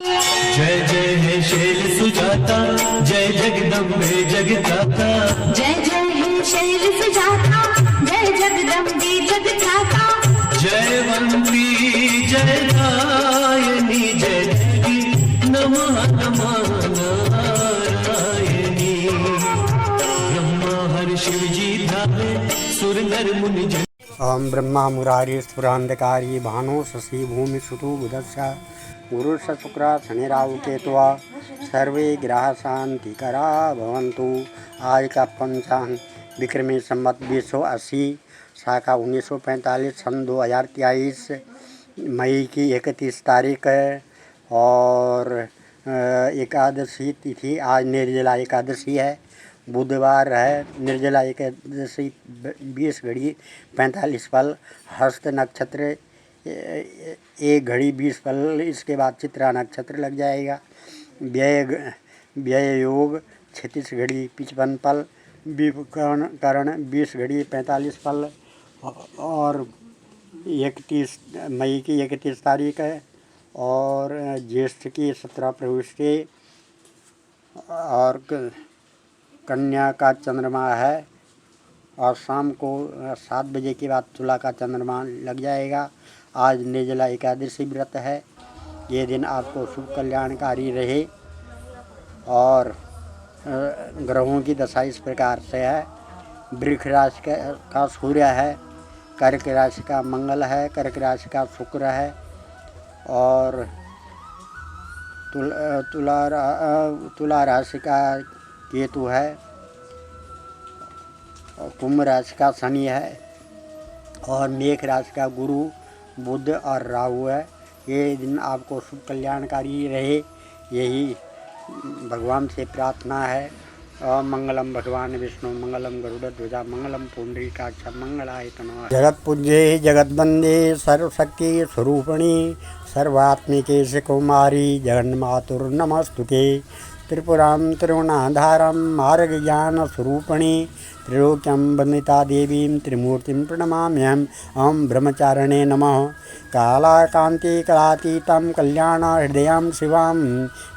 जय जय है शैल सुजाता, जय जगदम्बे जगदाता। जय जय है शैल सुजाता, जय जगदम्बे जगदाता। जयवंती जय दायनी, जय देवी नमः नमः नारायणी। ब्रह्मा हर शिव जी धामे, सुर नर मुनि जन। ओम ब्रह्मा मुरारी स्फुरांधकारी भानो शशि भूमि सुतु बुधस्य गुरु शुक्र शनि राहु केतुआ सर्वे ग्रह शांतिकरा भवन्तु। आज का पंचांग विक्रमी संवत 2080 शाखा 1945 सन 2023 मई की 31 तारीख है और एकादशी तिथि आज निर्जला एकादशी है, बुधवार है। निर्जला एकादशी 20:45 पल, हस्त नक्षत्र 1:20 पल, इसके बाद चित्रा नक्षत्र लग जाएगा। व्यय योग 36:55 पल, करण 20:45 पल और 31 मई की 31 तारीख है और ज्येष्ठ की 17 प्रविष्टि और कन्या का चंद्रमा है और शाम को 7 बजे के बाद तुला का चंद्रमा लग जाएगा। आज निर्जला एकादशी व्रत है। ये दिन आपको शुभ कल्याणकारी रहे और ग्रहों की दशा इस प्रकार से है। वृक्ष राशि का सूर्य है, कर्क राशि का मंगल है, कर्क राशि का शुक्र है और तुला राशि का केतु है और कुंभ राशि का शनि है और मेष राशि का गुरु बुध और राहु है। ये दिन आपको शुभ कल्याणकारी रहे, यही भगवान से प्रार्थना है। और मंगलम भगवान विष्णु मंगलम गरुड़ध्वजा मंगलम पुंडरीकाक्ष मंगलाय तनोहरि। जगत पूज्ये जगत वंदे सर्वशक्ति स्वरूपिणी सर्वात्मिके कुमारी जगन्मातुर नमस्तुते। त्रिपुरां त्रिगुणाधारं मार्गज्ञानस्वरूपिणी त्रिलोक्यं वन्दिता देवीं त्रिमूर्तिं प्रणमाम्यहम्। ॐ ब्रह्मचारिणे नमः। कालाकान्ति कलातीतं कल्याणहृदयां शिवां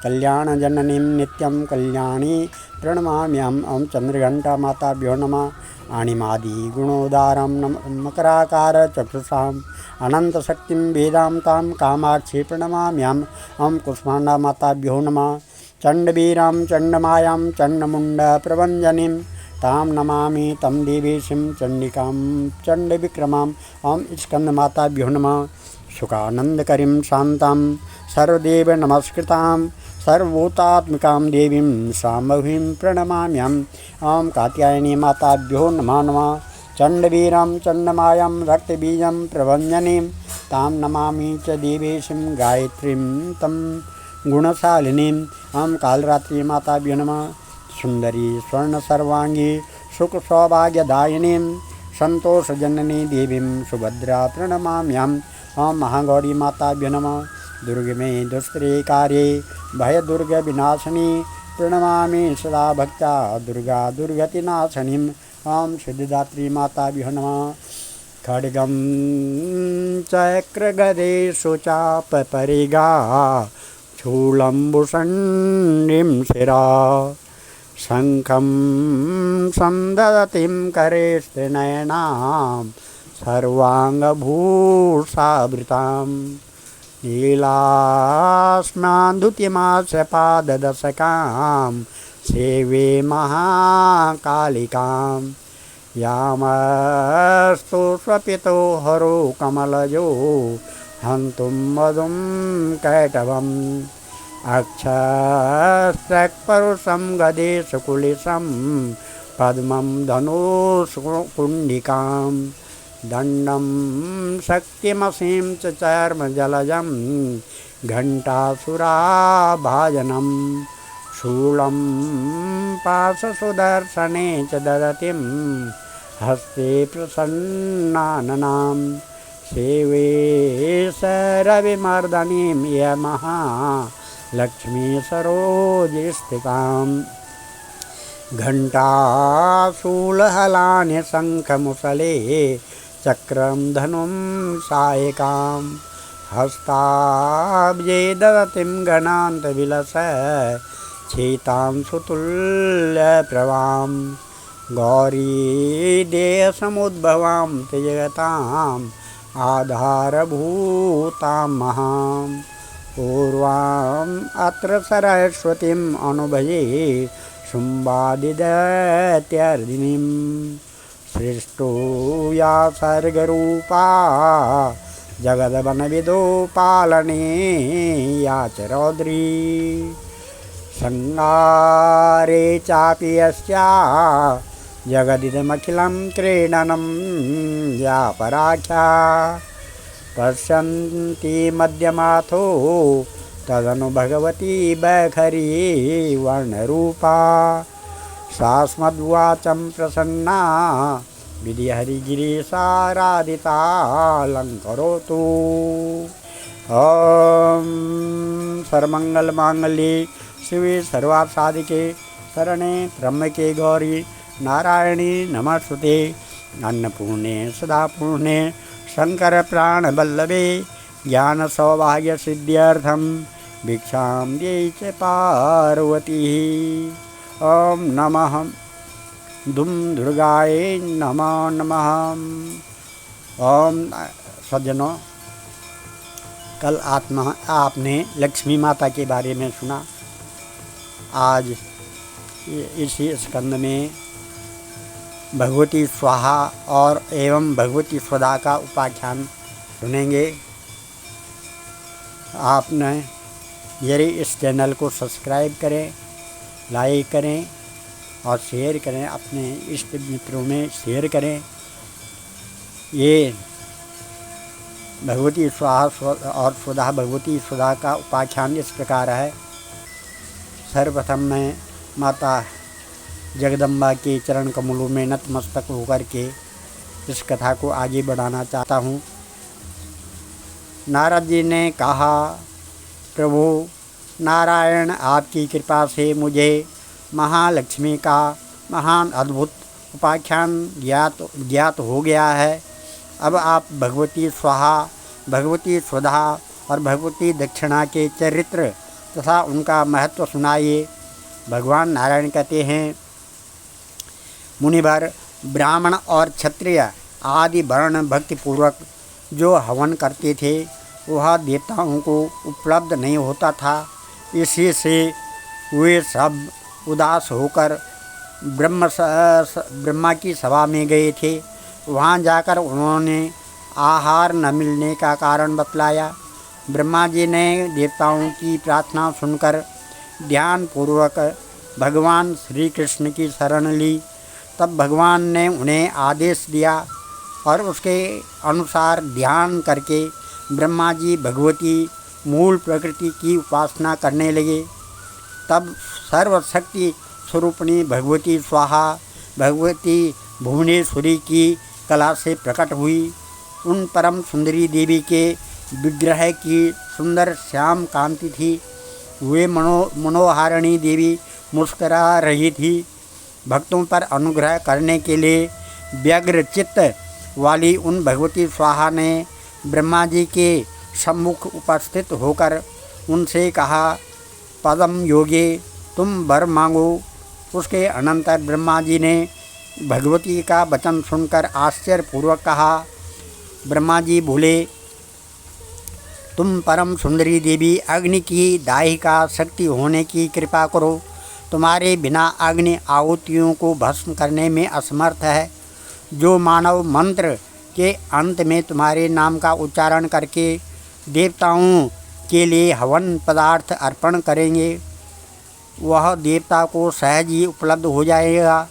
कल्याणजननीं नित्यं कल्याणी प्रणमाम्यहम्। ॐ चन्द्रघण्टा माताभ्यो नमः। अणिमादि गुणोदारं मकराकार चक्षुषाम् अनन्तशक्तिं वेदान्तां कामाक्षी प्रणमाम्यहम्। ॐ कुष्माण्डा माताभ्यो नमः। चण्डवीरां चण्डमायां चण्डमुण्डप्रभञ्जनीं तां नमामि तं देवीशिं चण्डिकां चण्डविक्रमां। ॐ स्कन्दमाताभ्यो नमः। सुखानन्दकरीं शान्तां सर्वदेव नमस्कृतां सर्वभूतात्मिकां देवीं शाम्भवीं प्रणमाम्यहम्। ॐ कात्यायनी माताभ्यो नमः। चण्डवीरां चण्डमायां रक्तबीजं प्रभञ्जनीं तां नमामि च देवीशिं गायत्रीं तं गुणशालिनीं। ॐ कालरात्रि माताभ्यो नमः। सुंदरी स्वर्ण सर्वांगी सुख सौभाग्यदायिनीं संतोषजननी देवीं सुभद्रा प्रणमाम्यहम्। ॐ महागौरी माताभ्यो नमः। दुर्गे में दुष्करे कार्ये भय दुर्ग विनाशिनी प्रणमामि सदा भक्ता दुर्गा दुर्गतिनाशनीम्। ॐ सिद्धिदात्री माताभ्यो नमः। खड्गं चक्रगदे सुचापपरिगा शूलम्बुषण्डिं शिरा शङ्खं संदधतीं करेस्त्रिनयनां सर्वाङ्गभूषावृतां नीलास्मान्दुतिमास्यपाददशकां सेवे महाकालिकां यामस्तु स्वपितो हरो कमलजो हन्तुं मधुं कैटवम् अक्षस्रक्परुषं गदेशकुलिशं पद्मं धनुष्कुण्डिकां दण्डं शक्तिमसीं च चर्मजलजं घण्टासुराभाजनं शूलं पाशसुदर्शने च ददतिं हस्ते प्रसन्नाननां सेवे रविमर्दनीं यमः लक्ष्मी सरोजस्थितां घण्टाशूलहलानि शङ्खमुसले चक्रं धनुं सायिकां हस्ताब्जे ददतिं गणान्तविलस चेतां सुतुल्यप्रभां गौरीदेयसमुद्भवां जगताम् आधारभूतां महां पूर्वाम् अत्र सरस्वतीम् अनुभजे शुम्भादिदैत्यर्दिनीं सृष्टो या सर्गरूपा जगद्वनविदो पालने या च रौद्री संगारे चापि यस्या जगदिदमखिलं क्रीडनं या पराख्या पश्यन्ति मध्यमाथो तदनु भगवती बैखरी वर्णरूपा सास्मद्वाचं प्रसन्ना विधिहरिगिरीशाराधितालङ्करोतु। ॐ सर्वमङ्गलमाङ्गल्ये शिवे सर्वार्थसाधिके शरणे त्र्यम्बके गौरी नारायणी नमस्तुते अन्नपूर्णे सदापूर्णे शंकर प्राणवल्लभे ज्ञानसौभाग्यसिद्ध्यर्थं भिक्षां देहि च पार्वती। ॐ नमः दुम दुर्गाय नमः नमः। ओम सज्जनों, कल आपने लक्ष्मी माता के बारे में सुना। आज इसी स्कंद में भगवती स्वाहा और एवं भगवती स्वधा का उपाख्यान सुनेंगे। आपने यदि इस चैनल को सब्सक्राइब करें, लाइक करें और शेयर करें, अपने इष्ट मित्रों में शेयर करें। ये भगवती स्वाहा और स्वधा भगवती स्वधा का उपाख्यान इस प्रकार है। सर्वप्रथम मैं माता जगदम्बा के चरण कमलों में नतमस्तक होकर के इस कथा को आगे बढ़ाना चाहता हूँ। नारद जी ने कहा, प्रभु नारायण, आपकी कृपा से मुझे महालक्ष्मी का महान अद्भुत उपाख्यान ज्ञात हो गया है। अब आप भगवती स्वाहा, भगवती स्वधा और भगवती दक्षिणा के चरित्र तथा उनका महत्व सुनाइए। भगवान नारायण कहते हैं, मुनिवर ब्राह्मण और क्षत्रिय आदि वर्ण भक्तिपूर्वक जो हवन करते थे वह देवताओं को उपलब्ध नहीं होता था। इसी से वे सब उदास होकर ब्रह्मा की सभा में गए थे। वहाँ जाकर उन्होंने आहार न मिलने का कारण बतलाया। ब्रह्मा जी ने देवताओं की प्रार्थना सुनकर ध्यानपूर्वक भगवान श्री कृष्ण की शरण ली। तब भगवान ने उन्हें आदेश दिया और उसके अनुसार ध्यान करके ब्रह्मा जी भगवती मूल प्रकृति की उपासना करने लगे। तब सर्वशक्ति स्वरूपिणी भगवती स्वाहा भगवती भुवनेश्वरी की कला से प्रकट हुई। उन परम सुंदरी देवी के विग्रह की सुंदर श्याम कांति थी। वे मनोहारिणी देवी मुस्करा रही थी। भक्तों पर अनुग्रह करने के लिए व्यग्र चित्त वाली उन भगवती स्वाहा ने ब्रह्मा जी के सम्मुख उपस्थित होकर उनसे कहा, पदम योगे तुम वर मांगो। उसके अनंतर ब्रह्मा जी ने भगवती का वचन सुनकर आश्चर्यपूर्वक कहा, ब्रह्मा जी बोले, तुम परम सुंदरी देवी अग्नि की दाहिका शक्ति होने की कृपा करो। तुम्हारे बिना अग्नि आहुतियों को भस्म करने में असमर्थ है। जो मानव मंत्र के अंत में तुम्हारे नाम का उच्चारण करके देवताओं के लिए हवन पदार्थ अर्पण करेंगे वह देवता को सहज ही उपलब्ध हो जाएगा।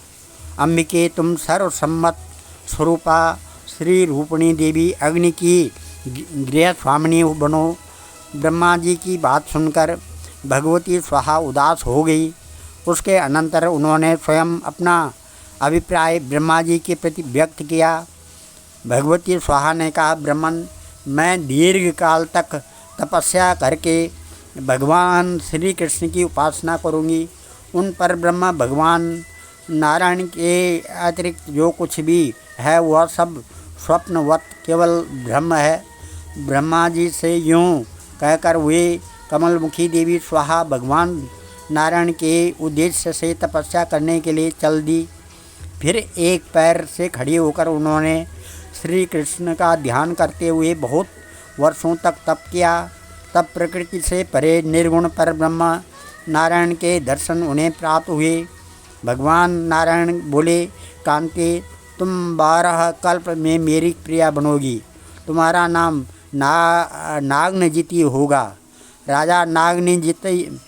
अंबिके, तुम सर्वसम्मत स्वरूपा श्री रूपिणी देवी अग्नि की गृह स्वामिनी बनो। ब्रह्मा जी की बात सुनकर भगवती स्वाहा उदास हो गई। उसके अनंतर उन्होंने स्वयं अपना अभिप्राय ब्रह्मा जी के प्रति व्यक्त किया। भगवती स्वाहा ने कहा, ब्रह्मन, मैं दीर्घ काल तक तपस्या करके भगवान श्री कृष्ण की उपासना करूंगी। उन पर ब्रह्मा भगवान नारायण के अतिरिक्त जो कुछ भी है वह सब स्वप्नवत केवल ब्रह्म है। ब्रह्मा जी से यूं कहकर वे कमलमुखी देवी स्वाहा भगवान नारायण के उद्देश्य से तपस्या करने के लिए चल दी। फिर एक पैर से खड़ी होकर उन्होंने श्री कृष्ण का ध्यान करते हुए बहुत वर्षों तक तप किया। तब प्रकृति से परे निर्गुण पर ब्रह्मा नारायण के दर्शन उन्हें प्राप्त हुए। भगवान नारायण बोले, कांते, तुम 12 कल्प में मेरी प्रिया बनोगी। तुम्हारा नाम नागनजिती होगा। राजा नागनजिती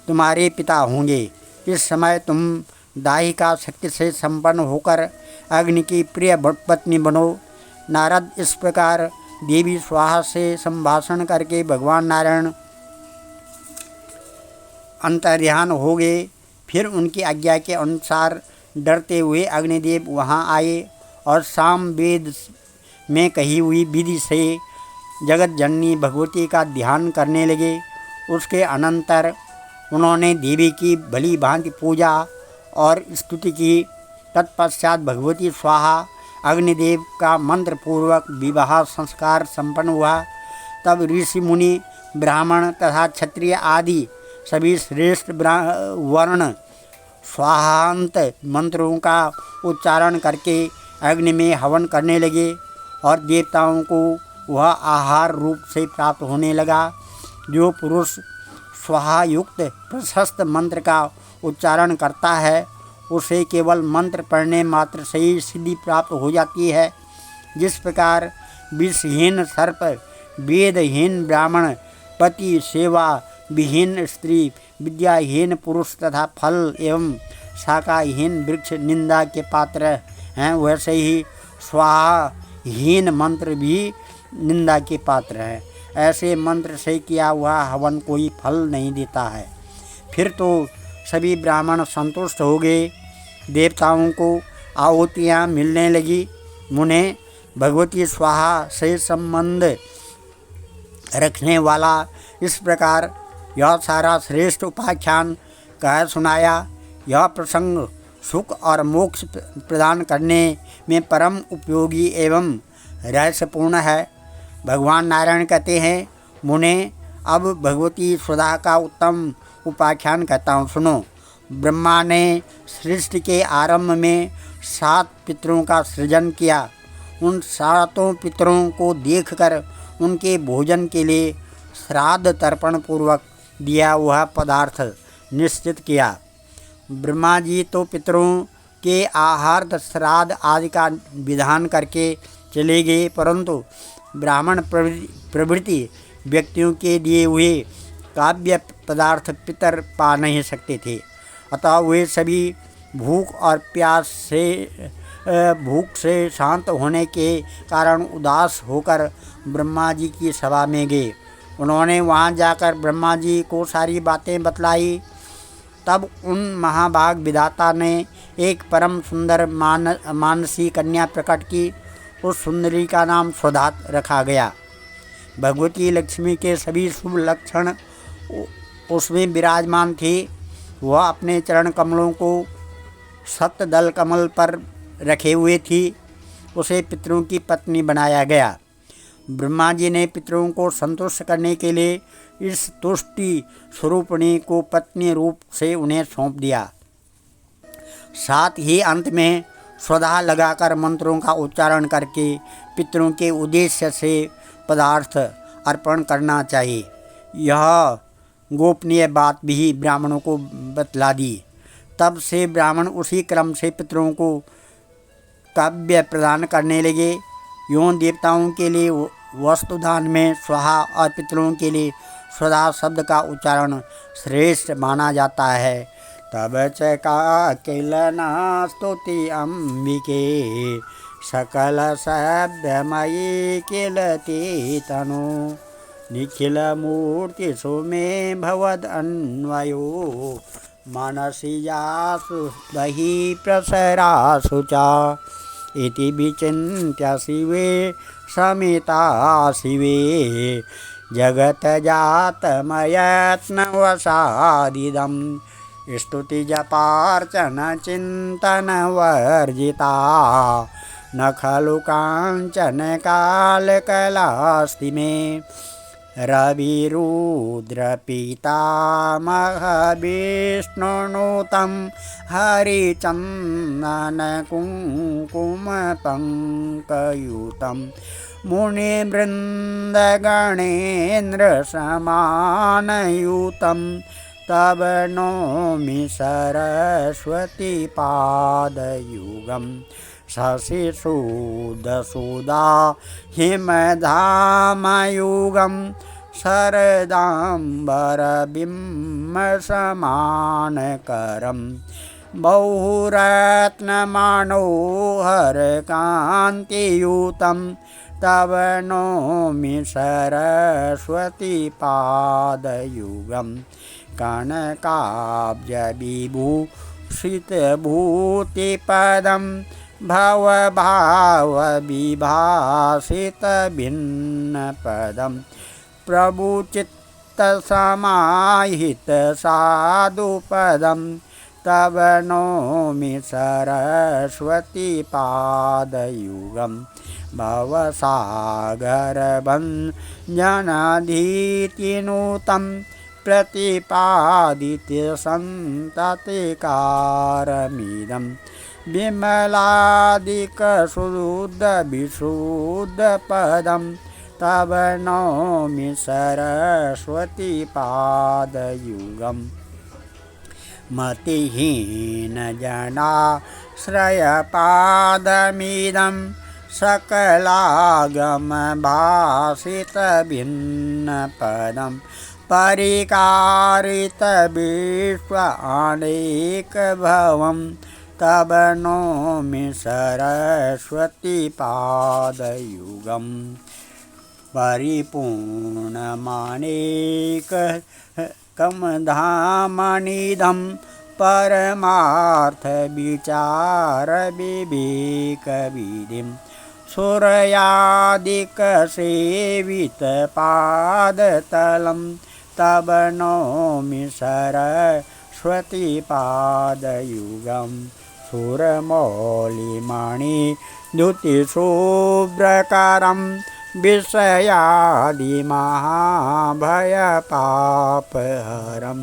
तुम्हारे पिता होंगे। इस समय तुम दाहिका शक्ति से संपन्न होकर अग्नि की प्रिय पत्नी बनो। नारद इस प्रकार देवी स्वाहा से संभाषण करके भगवान नारायण अंतर्ध्यान हो गए। फिर उनकी आज्ञा के अनुसार डरते हुए अग्निदेव वहां आए और साम वेद में कही हुई विधि से जगत जननी भगवती का ध्यान करने लगे। उसके अनंतर उन्होंने देवी की भली भांति पूजा और स्तुति की। तत्पश्चात भगवती स्वाहा अग्निदेव का मंत्र पूर्वक विवाह संस्कार संपन्न हुआ। तब ऋषि मुनि ब्राह्मण तथा क्षत्रिय आदि सभी श्रेष्ठ वर्ण स्वाहांत मंत्रों का उच्चारण करके अग्नि में हवन करने लगे और देवताओं को वह आहार रूप से प्राप्त होने लगा। जो पुरुष स्वाहा युक्त प्रशस्त मंत्र का उच्चारण करता है उसे केवल मंत्र पढ़ने मात्र से ही सिद्धि प्राप्त हो जाती है। जिस प्रकार विषहीन सर्प, वेदहीन ब्राह्मण, पति सेवा विहीन स्त्री, विद्याहीन पुरुष तथा फल एवं शाखाहीन वृक्ष निंदा के पात्र हैं, वैसे ही स्वाहाहीन मंत्र भी निंदा के पात्र है। ऐसे मंत्र से किया हुआ हवन कोई फल नहीं देता है। फिर तो सभी ब्राह्मण संतुष्ट हो गए। देवताओं को आहुतियाँ मिलने लगी। मुने भगवती स्वाहा से संबंध रखने वाला इस प्रकार यह सारा श्रेष्ठ उपाख्यान कह सुनाया। यह प्रसंग सुख और मोक्ष प्रदान करने में परम उपयोगी एवं रहस्यपूर्ण है। भगवान नारायण कहते हैं, मुने, अब भगवती सुधा का उत्तम उपाख्यान कहता हूँ, सुनो। ब्रह्मा ने सृष्टि के आरंभ में 7 पितरों का सृजन किया। उन 7 पितरों को देखकर उनके भोजन के लिए श्राद्ध तर्पण पूर्वक दिया हुआ पदार्थ निश्चित किया। ब्रह्मा जी तो पितरों के आहार श्राद्ध आदि का विधान करके चले गए, परंतु ब्राह्मण प्रभृति व्यक्तियों के दिए हुए काव्य पदार्थ पितर पा नहीं सकते थे। अतः वे सभी भूख से शांत होने के कारण उदास होकर ब्रह्मा जी की सभा में गए। उन्होंने वहां जाकर ब्रह्मा जी को सारी बातें बतलाई। तब उन महाभाग विधाता ने एक परम सुंदर मानसी कन्या प्रकट की। उस सुंदरी का नाम सुधा रखा गया। भगवती लक्ष्मी के सभी शुभ लक्षण उसमें विराजमान थे। वह अपने चरण कमलों को सप्तदल कमल पर रखे हुए थी। उसे पितरों की पत्नी बनाया गया। ब्रह्मा जी ने पितरों को संतुष्ट करने के लिए इस तुष्टि स्वरूपिणी को पत्नी रूप से उन्हें सौंप दिया। साथ ही अंत में स्वधा लगाकर मंत्रों का उच्चारण करके पितरों के उद्देश्य से पदार्थ अर्पण करना चाहिए। यह गोपनीय बात भी ब्राह्मणों को बतला दी। तब से ब्राह्मण उसी क्रम से पितरों को काव्य प्रदान करने लगे। यों देवताओं के लिए वस्तुदान में स्वाहा और पितरों के लिए स्वधा शब्द का उच्चारण श्रेष्ठ माना जाता है। तब च का किलना स्तुति अंबिके सकल शब्दमयी किलती तनु निखिल मूर्ति सुमे भवद अन्वयो मनसि यासु दहि प्रसरासु च इति विचिन्त्य शिवे समिता शिवे जगत जातमयत्नवसादिदं स्तुति जपार्चन चिंतन वर्जिता न खलु काञ्चन कालकलास्ति मे रविरुद्रपितामहविष्णुनुतं हरिचन्दनकुङ्कुमपङ्कयुतं मुनिवृन्दगणेन्द्रसमानयुतं तव नौमि सरस्वती पादयुगम् शशिसूदसुधा हिमधामयुगं शरदाम्बरबिम्बसमानकरं बहुरत्नमनोहरकान्तियुतं तव नौमि सरस्वती पादयुगं कनकाब्जविभूषितभूतिपदं भवभावविभासितभिन्नपदं प्रभुचित्तसमाहितसाधुपदं तव नौमि सरस्वती पादयुगं भवसागरभञ्जनाधीतिनुतं प्रतिपादितसन्ततिकारमिदं विमलादिकशुद्धविशुद्धपदं तव नौमि सरस्वती पादयुगं मतिहीनजनाश्रयपादमिदं सकलागमभासितभिन्नपदं परिकारितविश्वानेकभवं तव नौमि सरस्वती पादयुगं परिपूर्णमानेककमधामनिधं परमार्थविचारविवेकविधिं सूर्यादिकसेवितपादतलं तव नौमि सरस्वती पादयुगं सुरमौलिमणिद्युतिशुभ्रकरं विषयादिमहाभयपापहरं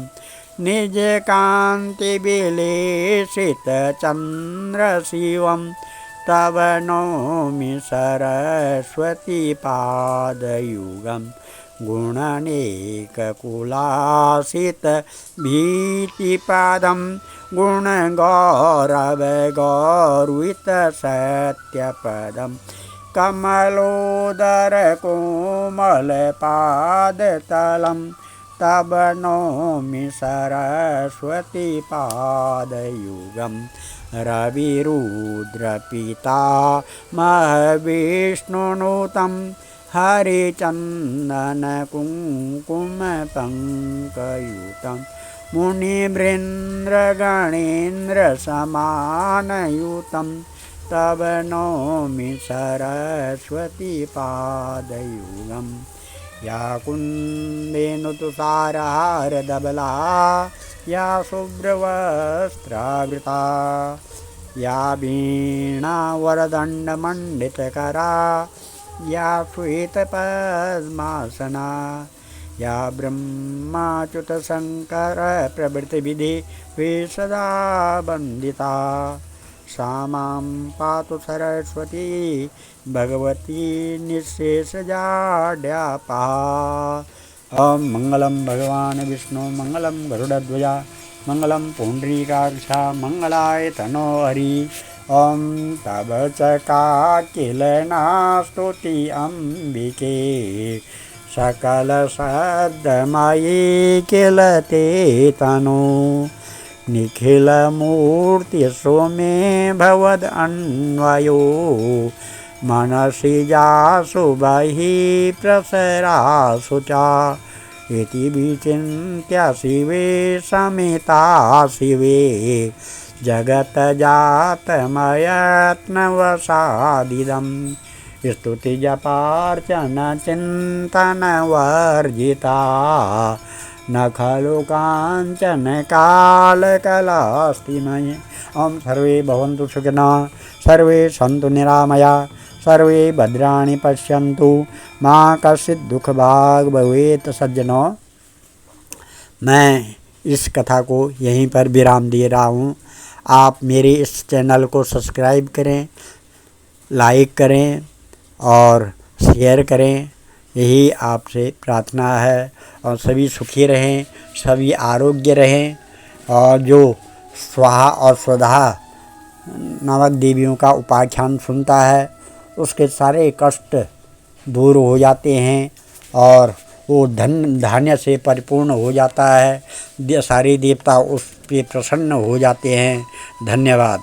निजकान्तिविलेसितचन्द्रशिवं तव नौमि सरस्वती पादयुगं गुणनेककुलासितभीतिपदं गुणगौरवगौरवितसत्यपदं कमलोदरकोमलपादतलं तव नौमि सरस्वती पादयुगं रविरुद्रपितामहविष्णुनुतं हरिचन्दनकुङ्कुमपङ्कयुतं मुनिवृन्दगणेन्द्रसमानयुतं तव नौमि सरस्वती पादयुगं या कुन्देन्दुतुषारहारधवला या शुभ्रवस्त्रावृता या वीणावरदण्डमण्डितकरा या श्वेतपद्मासना या ब्रह्माच्युतशङ्करप्रभृतिविधि सदा वन्दिता सा मां पातु सरस्वती भगवती निःशेषजाड्यापहा। ॐ मङ्गलं भगवान् विष्णु मङ्गलं गरुडध्वजा मङ्गलं पुण्डरीकाक्षा मङ्गलाय तनो हरि। ॐ तव च काकिलनास्तुति अम्बिके सकलशब्दमयी किल ते तनु निखिलमूर्तिषु मे भवदन्वयो मनसि जासु बहिः प्रसरासु च इति विचिन्त्य शिवे समिता शिवे जगत्जातमयत्नवसादिदं स्तुतिजपार्चनचिन्तनवर्जिता न खलु काञ्चन कालकलास्ति मयि। ओम सर्वे भवन्तु सुखिनः, सर्वे सन्तु निरामया, सर्वे भद्राणि पश्यन्तु, मा कश्चित् दुःखभाग् भवेत्। सज्जनों, मैं इस कथा को यहीं पर विराम दे रहा हूँ। आप मेरे इस चैनल को सब्सक्राइब करें, लाइक करें और शेयर करें, यही आपसे प्रार्थना है। और सभी सुखी रहें, सभी आरोग्य रहें, और जो स्वाहा और स्वधा नामक देवियों का उपाख्यान सुनता है उसके सारे कष्ट दूर हो जाते हैं और वो धन धान्य से परिपूर्ण हो जाता है। सारे देवता उस पे प्रसन्न हो जाते हैं। धन्यवाद।